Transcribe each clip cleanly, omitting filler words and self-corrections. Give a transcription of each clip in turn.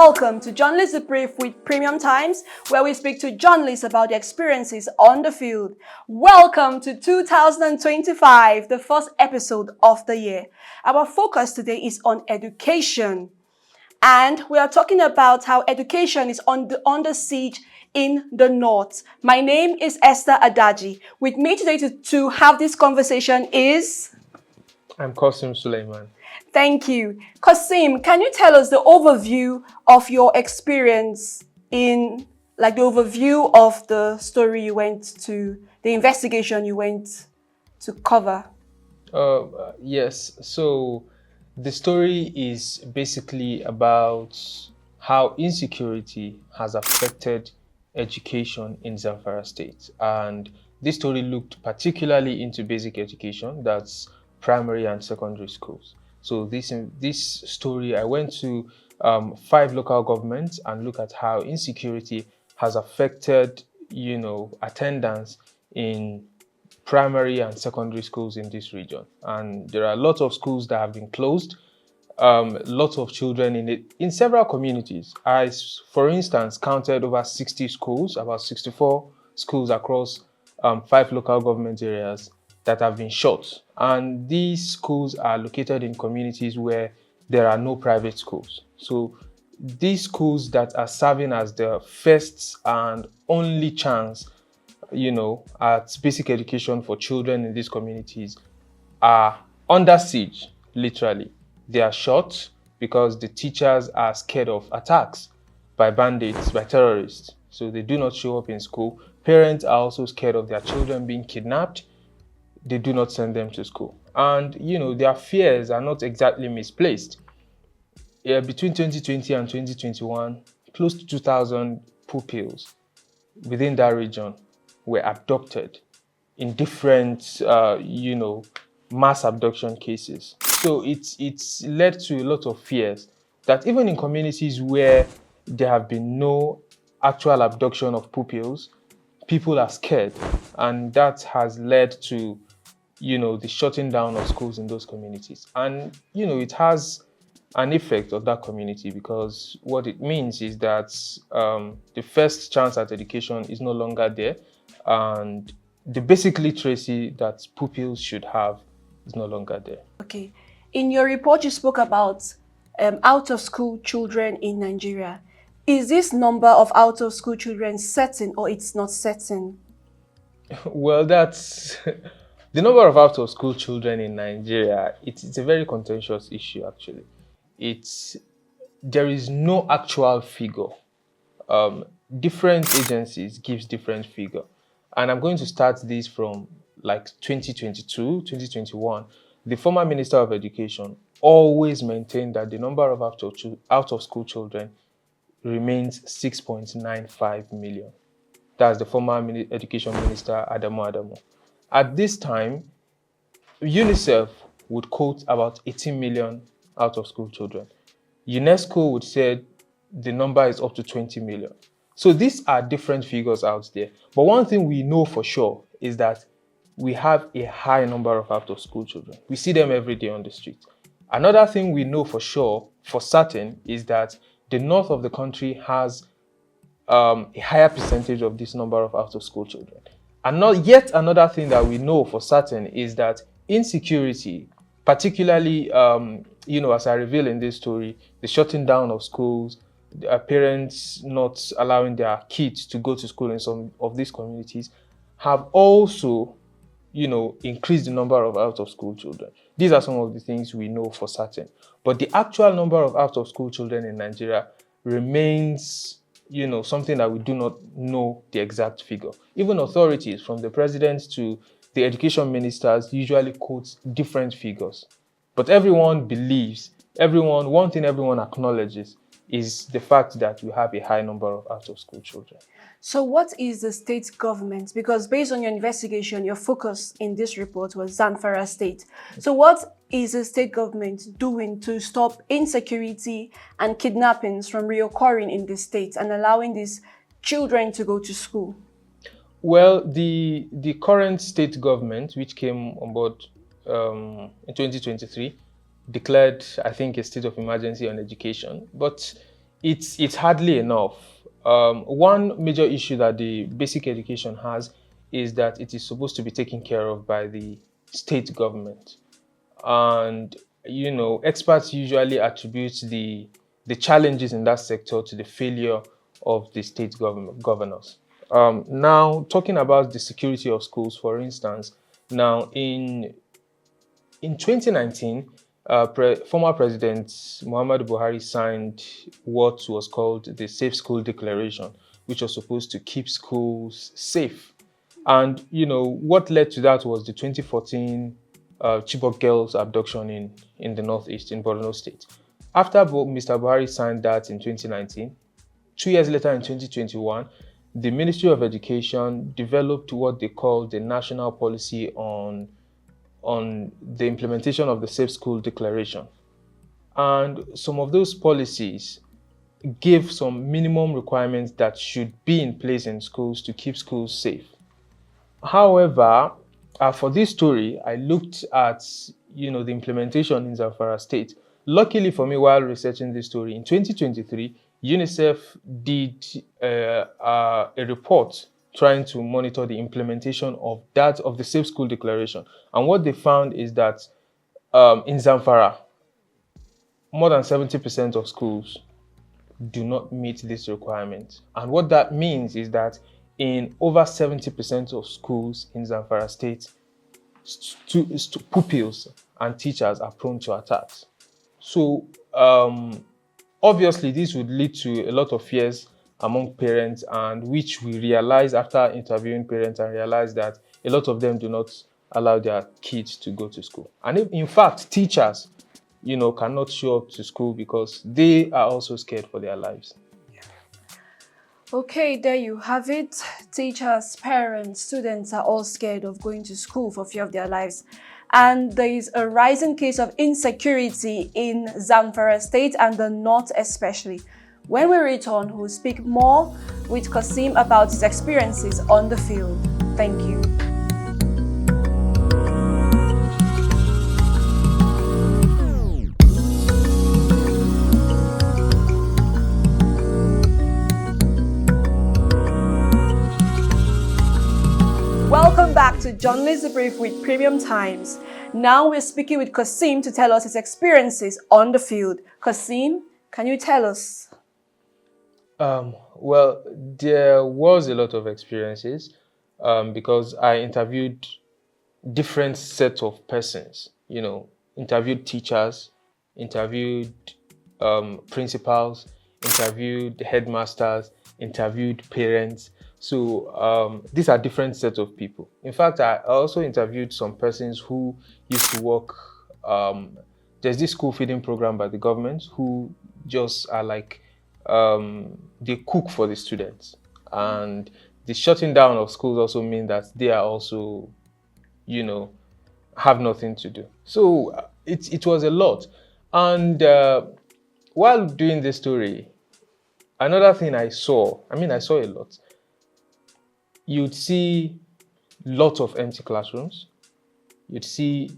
Welcome to Journalist Debrief with Premium Times, where we speak to journalists about their experiences on the field. Welcome to 2025, the first episode of the year. Our focus today is on education. And we are talking about how education is under siege in the north. My name is Esther Adaji. With me today to have this conversation is... I'm Qosim Suleiman. Thank you. Qosim, can you tell us the overview of your experience the overview of the story you went to, the investigation you went to cover? Yes. So the story is basically about how insecurity has affected education in Zamfara state. And this story looked particularly into basic education, that's primary and secondary schools. So this story, I went to 5 local governments and look at how insecurity has affected, attendance in primary and secondary schools in this region. And there are lots of schools that have been closed. Lots of children in several communities. I, for instance, counted over 60 schools, about 64 schools across 5 local government areas that have been shut. And these schools are located in communities where there are no private schools. So these schools that are serving as the first and only chance, at basic education for children in these communities are under siege, literally. They are shut because the teachers are scared of attacks by bandits, by terrorists. So they do not show up in school. Parents are also scared of their children being kidnapped. They do not send them to school. And, their fears are not exactly misplaced. Between 2020 and 2021, close to 2,000 pupils within that region were abducted in different, mass abduction cases. So it's led to a lot of fears that even in communities where there have been no actual abduction of pupils, people are scared. And that has led to, the shutting down of schools in those communities. And, it has an effect on that community because what it means is that the first chance at education is no longer there. And the basic literacy that pupils should have is no longer there. Okay. In your report, you spoke about out-of-school children in Nigeria. Is this number of out-of-school children certain or it's not certain? Well, that's the number of out-of-school children in Nigeria. It's a very contentious issue, actually. There is no actual figure. Different agencies gives different figure. And I'm going to start this from 2022, 2021. The former Minister of Education always maintained that the number of out-of-school children remains 6.95 million. That's the former Education Minister, Adamu. At this time, UNICEF would quote about 18 million out-of-school children. UNESCO would say the number is up to 20 million. So these are different figures out there. But one thing we know for sure is that we have a high number of out-of-school children. We see them every day on the street. Another thing we know for sure, for certain, is that the north of the country has a higher percentage of this number of out-of-school children. And yet another thing that we know for certain is that insecurity, particularly, as I reveal in this story, the shutting down of schools, parents not allowing their kids to go to school in some of these communities, have also, increased the number of out-of-school children. These are some of the things we know for certain. But the actual number of out-of-school children in Nigeria remains, something that we do not know the exact figure. Even authorities, from the president to the education ministers, usually quote different figures. But everyone believes, one thing everyone acknowledges is the fact that we have a high number of out-of-school children. So what is the state government? Because based on your investigation, your focus in this report was Zamfara state. So what is the state government doing to stop insecurity and kidnappings from reoccurring in the state and allowing these children to go to school? Well, the current state government, which came on board in 2023, declared, I think, a state of emergency on education. But it's hardly enough. One major issue that the basic education has is that it is supposed to be taken care of by the state government. And experts usually attribute the challenges in that sector to the failure of the state governors. Now, talking about the security of schools, for instance, now in 2019, former President Muhammadu Buhari signed what was called the Safe School Declaration, which was supposed to keep schools safe. And what led to that was the 2014 Chibok girls abduction in the northeast in Borno State. After Mr. Buhari signed that in 2019, 2 years later in 2021, the Ministry of Education developed what they call the National Policy on the implementation of the Safe School Declaration. And some of those policies give some minimum requirements that should be in place in schools to keep schools safe. However, for this story, I looked at the implementation in Zamfara State. Luckily for me, while researching this story, in 2023, UNICEF did a report trying to monitor the implementation of the Safe School Declaration. And what they found is that in Zamfara, more than 70% of schools do not meet this requirement. And what that means is that in over 70% of schools in Zamfara State, pupils and teachers are prone to attacks. So obviously, this would lead to a lot of fears among parents, and which we realize after interviewing parents and realize that a lot of them do not allow their kids to go to school. And in fact, teachers, cannot show up to school because they are also scared for their lives. Okay, there you have it. Teachers, parents, students are all scared of going to school for fear of their lives. And there is a rising case of insecurity in Zamfara State and the North especially. When we return, we'll speak more with Qosim about his experiences on the field. Thank you. Welcome back to Journalist Debrief with Premium Times. Now we're speaking with Qosim to tell us his experiences on the field. Qosim, can you tell us? Well, there was a lot of experiences because I interviewed different sets of persons, interviewed teachers, interviewed principals, interviewed headmasters, interviewed parents. So these are different sets of people. In fact, I also interviewed some persons who used to work. There's this school feeding program by the government who just are like, they cook for the students. And the shutting down of schools also mean that they are also, have nothing to do. So it was a lot. And while doing this story, another thing I saw a lot. You'd see lots of empty classrooms. You'd see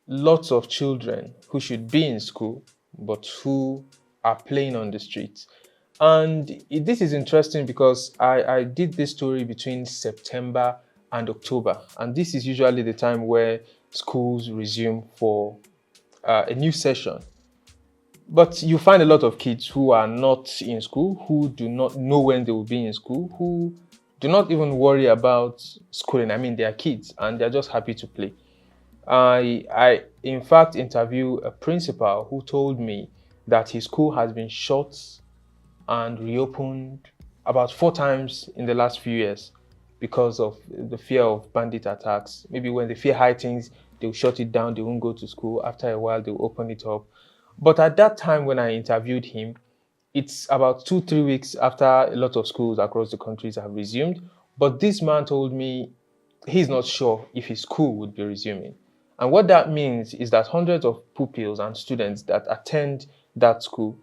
lots of children who should be in school, but who are playing on the streets. And this is interesting because I did this story between September and October. And this is usually the time where schools resume for a new session. But you find a lot of kids who are not in school, who do not know when they will be in school, who do not even worry about schooling. They are kids and they're just happy to play. I in fact interviewed a principal who told me that his school has been shut and reopened about 4 times in the last few years because of the fear of bandit attacks. Maybe when they fear high things, they'll shut it down, they won't go to school. After a while, they'll open it up. But at that time when I interviewed him, it's about 2-3 weeks after a lot of schools across the countries have resumed. But this man told me he's not sure if his school would be resuming. And what that means is that hundreds of pupils and students that attend that school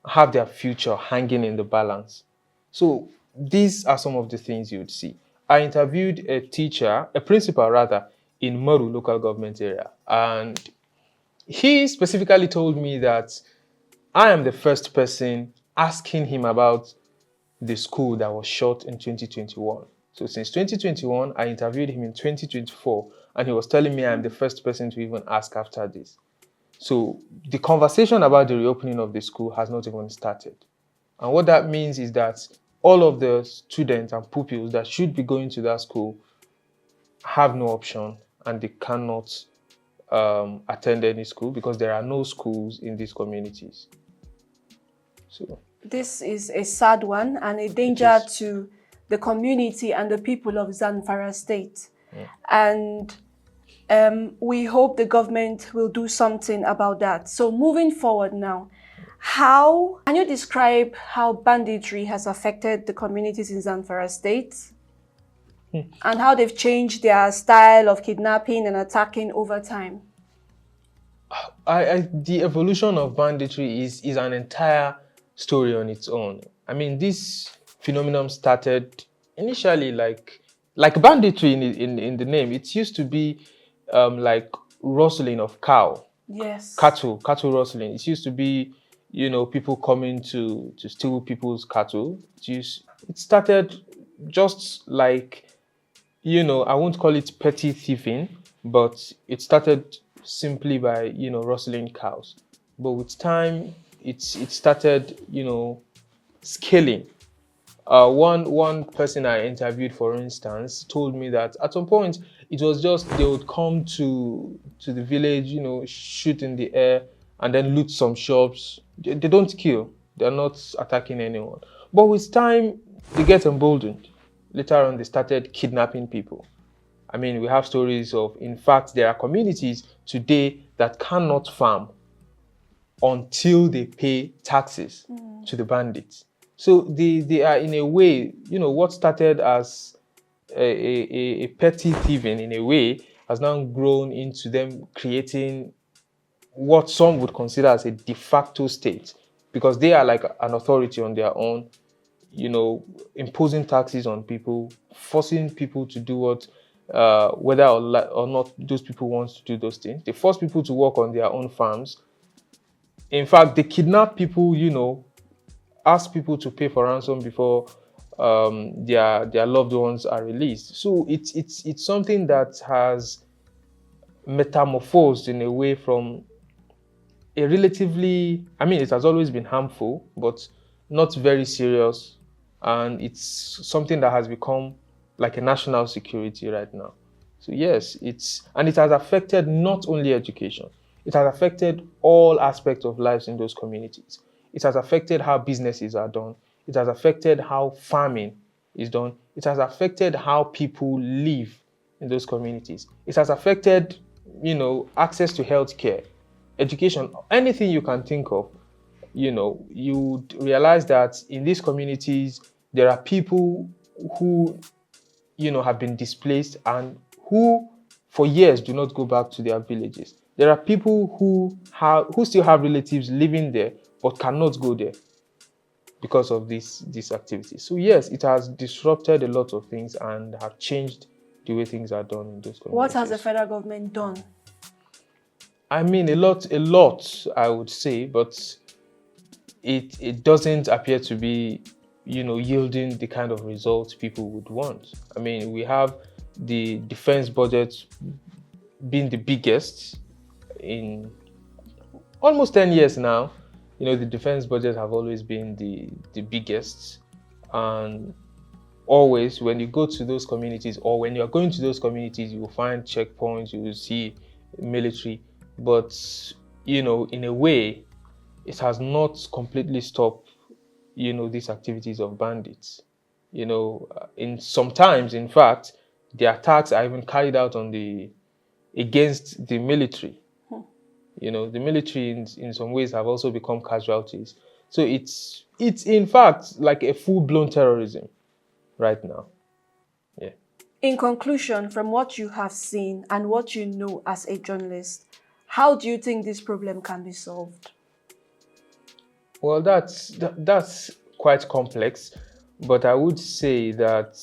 have their future hanging in the balance. So these are some of the things you would see. I interviewed a principal rather, in Moru local government area. And he specifically told me that I am the first person asking him about the school that was shot in 2021. So since 2021, I interviewed him in 2024, and he was telling me I'm the first person to even ask after this. So the conversation about the reopening of the school has not even started. And what that means is that all of the students and pupils that should be going to that school have no option, and they cannot attend any school because there are no schools in these communities. So this is a sad one and a danger to the community and the people of Zamfara state. And we hope the government will do something about that. So moving forward now, can you describe how banditry has affected the communities in Zamfara state? And how they've changed their style of kidnapping and attacking over time? The evolution of banditry is an entire story on its own. I mean, this phenomenon started initially like banditry in the name. It used to be like rustling of cattle rustling. It used to be, people coming to steal people's cattle. It started just like, I won't call it petty thieving, but it started simply by, rustling cows. But with time, it started, scaling. One person I interviewed, for instance, told me that at some point it was just they would come to the village, shoot in the air and then loot some shops. They don't kill. They're not attacking anyone. But with time, they get emboldened. Later on, they started kidnapping people. I mean, we have stories of, in fact, there are communities today that cannot farm until they pay taxes to the bandits. So they are, in a way, what started as a petty thieving, in a way, has now grown into them creating what some would consider as a de facto state, because they are like an authority on their own, imposing taxes on people, forcing people to do whether or not those people want to do those things. They force people to work on their own farms. In fact, they kidnap people, ask people to pay for ransom before their loved ones are released. So it's something that has metamorphosed in a way from a relatively, I mean, it has always been harmful, but not very serious. And it's something that has become like a national security right now. So yes, it has affected not only education, it has affected all aspects of lives in those communities. It has affected how businesses are done. It has affected how farming is done. It has affected how people live in those communities. It has affected, access to healthcare, education, anything you can think of. You realize that in these communities, there are people who, have been displaced and who, for years, do not go back to their villages. There are people who still have relatives living there but cannot go there because of these activities. So yes, it has disrupted a lot of things and have changed the way things are done in those communities. What has the federal government done? I mean, a lot, I would say, but it doesn't appear to be, yielding the kind of results people would want. I mean, we have the defense budget being the biggest in almost 10 years now. The defense budget have always been the biggest, and always when you go to those communities, or when you're going to those communities, you will find checkpoints, you will see military, but in a way, it has not completely stopped these activities of bandits. Sometimes, in fact, the attacks are even carried out against the military. The military in some ways have also become casualties. So it's in fact like a full-blown terrorism right now. Yeah. In conclusion, from what you have seen and what you know as a journalist, how do you think this problem can be solved? Well, that's quite complex, but I would say that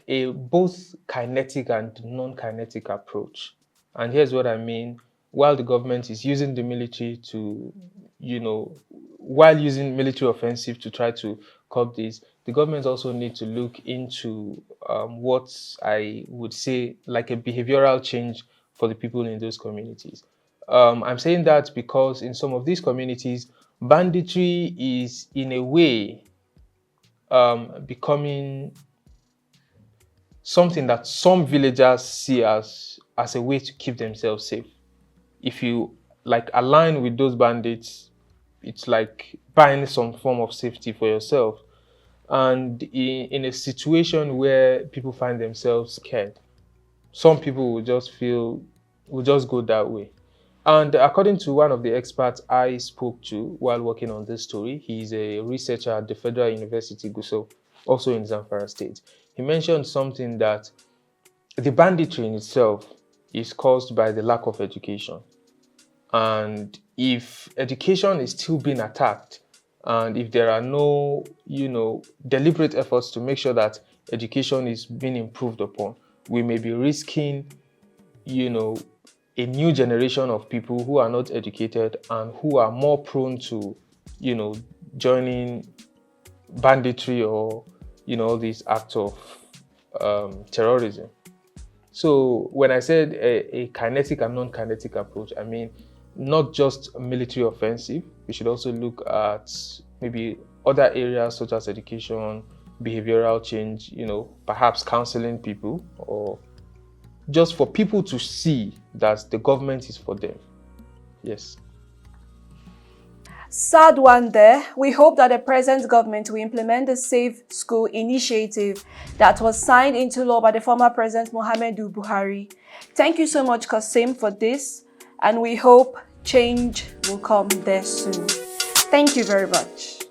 a both kinetic and non-kinetic approach. And here's what I mean. while the government is using the military to, while using military offensive to try to curb this, the government also need to look into what I would say like a behavioral change for the people in those communities. I'm saying that because in some of these communities, banditry is in a way becoming something that some villagers see as a way to keep themselves safe. If you like align with those bandits, it's like buying some form of safety for yourself. And in a situation where people find themselves scared, some people will just go that way. And according to one of the experts I spoke to while working on this story, he's a researcher at the Federal University, Gusau, also in Zamfara State. He mentioned something that the banditry in itself is caused by the lack of education. And if education is still being attacked, and if there are no, deliberate efforts to make sure that education is being improved upon, we may be risking, a new generation of people who are not educated and who are more prone to, joining banditry or, all these acts of terrorism. So when I said a kinetic and non-kinetic approach, I mean not just a military offensive. We should also look at maybe other areas such as education, behavioral change, perhaps counseling people, or just for people to see that the government is for them. Yes. Sad one there. We hope that the present government will implement the Safe School initiative that was signed into law by the former President Muhammadu Buhari. Thank you so much, Qosim, for this, and we hope change will come there soon. Thank you very much.